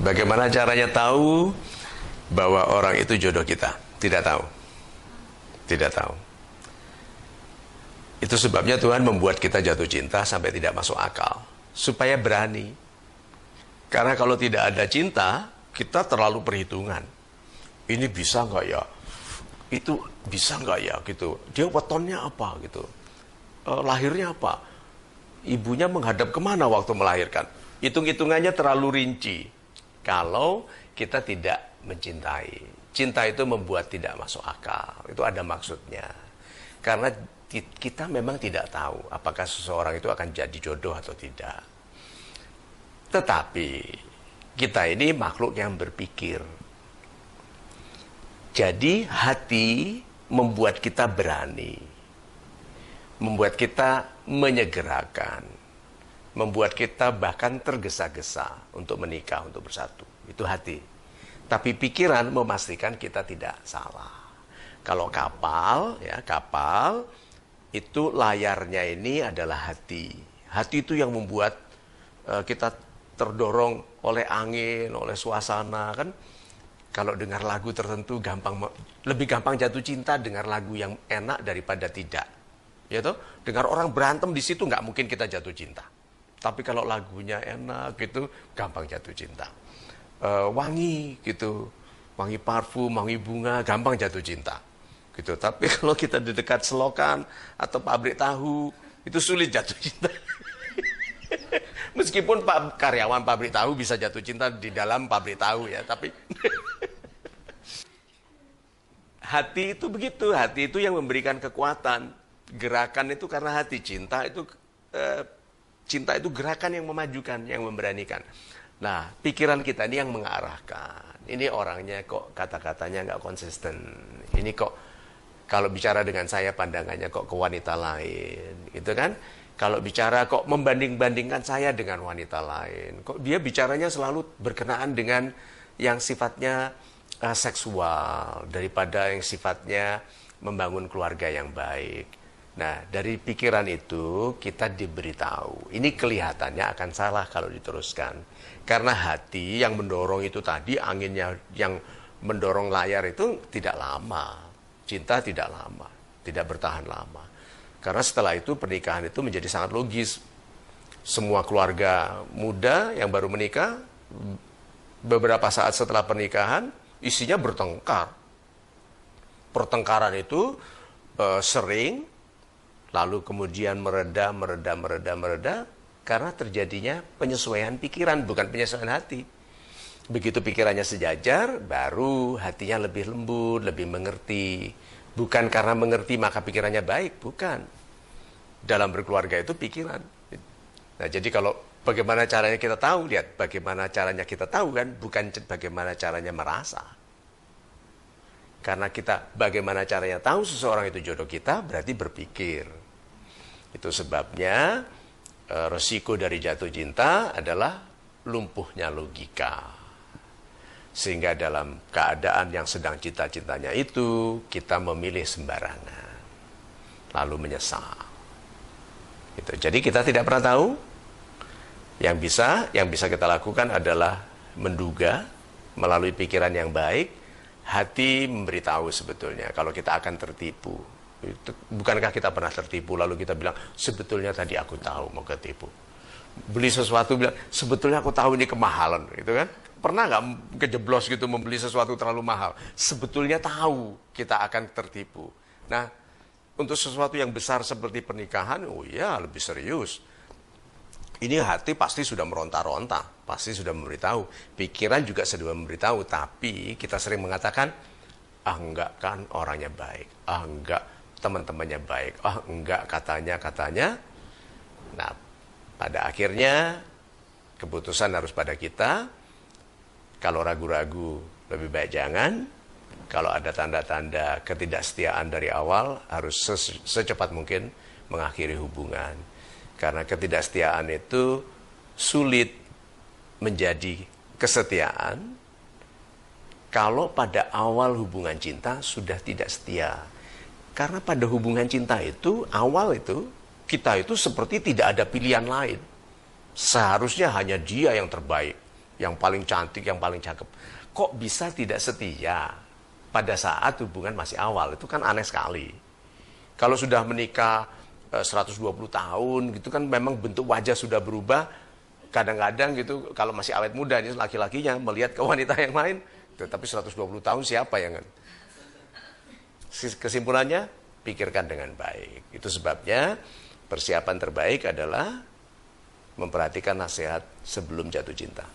Bagaimana caranya tahu bahwa orang itu jodoh kita? Tidak tahu. Tidak tahu. Itu sebabnya Tuhan membuat kita jatuh cinta sampai tidak masuk akal. Supaya berani. Karena kalau tidak ada cinta, kita terlalu perhitungan. Ini bisa nggak ya? Itu bisa nggak ya? Gitu. Dia wetonnya apa? Gitu. Lahirnya apa? Ibunya menghadap kemana waktu melahirkan? Hitung-hitungannya terlalu rinci. Kalau kita tidak mencintai. Cinta itu membuat tidak masuk akal. Itu ada maksudnya. Karena kita memang tidak tahu apakah seseorang itu akan jadi jodoh atau tidak. Tetapi kita ini makhluk yang berpikir. Jadi hati membuat kita berani. Membuat kita menyegerakan. Membuat kita bahkan tergesa-gesa untuk menikah, untuk bersatu. Itu hati. Tapi pikiran memastikan kita tidak salah. Kalau kapal, ya kapal, itu layarnya ini adalah hati. Hati itu yang membuat kita terdorong oleh angin, oleh suasana. Kan kalau dengar lagu tertentu lebih gampang jatuh cinta dengar lagu yang enak daripada tidak. Ya toh? Dengar orang berantem di situ nggak mungkin kita jatuh cinta. Tapi kalau lagunya enak gitu, gampang jatuh cinta. Wangi gitu, wangi parfum, wangi bunga, gampang jatuh cinta. Gitu. Tapi kalau kita di dekat selokan atau pabrik tahu, itu sulit jatuh cinta. Meskipun karyawan pabrik tahu bisa jatuh cinta di dalam pabrik tahu ya, tapi hati itu begitu, hati itu yang memberikan kekuatan. Gerakan itu karena hati, cinta itu gerakan yang memajukan, yang memberanikan. Nah, pikiran kita ini yang mengarahkan. Ini orangnya kok kata-katanya nggak konsisten. Ini kok kalau bicara dengan saya pandangannya kok ke wanita lain, gitu kan? Kalau bicara kok membanding-bandingkan saya dengan wanita lain. Kok dia bicaranya selalu berkenaan dengan yang sifatnya seksual daripada yang sifatnya membangun keluarga yang baik. Nah, dari pikiran itu kita diberitahu. Ini kelihatannya akan salah kalau diteruskan. Karena hati yang mendorong itu tadi, anginnya yang mendorong layar itu tidak lama. Cinta tidak lama, tidak bertahan lama. Karena setelah itu pernikahan itu menjadi sangat logis. Semua keluarga muda yang baru menikah, beberapa saat setelah pernikahan, isinya bertengkar. Pertengkaran itu sering, lalu kemudian mereda, karena terjadinya penyesuaian pikiran, bukan penyesuaian hati. Begitu pikirannya sejajar, baru hatinya lebih lembut, lebih mengerti. Bukan karena mengerti maka pikirannya baik, bukan. Dalam berkeluarga itu pikiran. Nah, jadi kalau bagaimana caranya kita tahu, lihat bagaimana caranya kita tahu kan, bukan bagaimana caranya merasa. Karena kita bagaimana caranya tahu seseorang itu jodoh kita, berarti berpikir. Itu sebabnya resiko dari jatuh cinta adalah lumpuhnya logika. Sehingga dalam keadaan yang sedang cinta-cintanya itu, kita memilih sembarangan. Lalu menyesal. Gitu. Jadi kita tidak pernah tahu. Yang bisa kita lakukan adalah menduga melalui pikiran yang baik. Hati memberitahu sebetulnya kalau kita akan tertipu. Bukankah kita pernah tertipu lalu kita bilang sebetulnya tadi aku tahu mau ketipu. Beli sesuatu bilang sebetulnya aku tahu ini kemahalan, gitu kan? Pernah nggak kejeblos gitu membeli sesuatu terlalu mahal? Sebetulnya tahu kita akan tertipu. Nah, untuk sesuatu yang besar seperti pernikahan, oh ya lebih serius. Ini hati pasti sudah meronta-ronta, pasti sudah memberitahu. Pikiran juga sudah memberitahu, tapi kita sering mengatakan, ah enggak kan orangnya baik, ah enggak teman-temannya baik, ah enggak katanya. Nah, pada akhirnya keputusan harus pada kita. Kalau ragu-ragu lebih baik jangan. Kalau ada tanda-tanda ketidaksetiaan dari awal, harus secepat mungkin mengakhiri hubungan. Karena ketidaksetiaan itu sulit menjadi kesetiaan kalau pada awal hubungan cinta sudah tidak setia. Karena pada hubungan cinta itu, awal itu, kita itu seperti tidak ada pilihan lain. Seharusnya hanya dia yang terbaik. yang paling cantik, yang paling cakep. Kok bisa tidak setia pada saat hubungan masih awal? Itu kan aneh sekali. Kalau sudah menikah 120 tahun gitu kan memang bentuk wajah sudah berubah. Kadang-kadang gitu kalau masih awet muda, ini laki-lakinya melihat ke wanita yang lain, tetapi 120 tahun siapa yang kan? Kesimpulannya, pikirkan dengan baik. Itu sebabnya persiapan terbaik adalah memperhatikan nasihat sebelum jatuh cinta.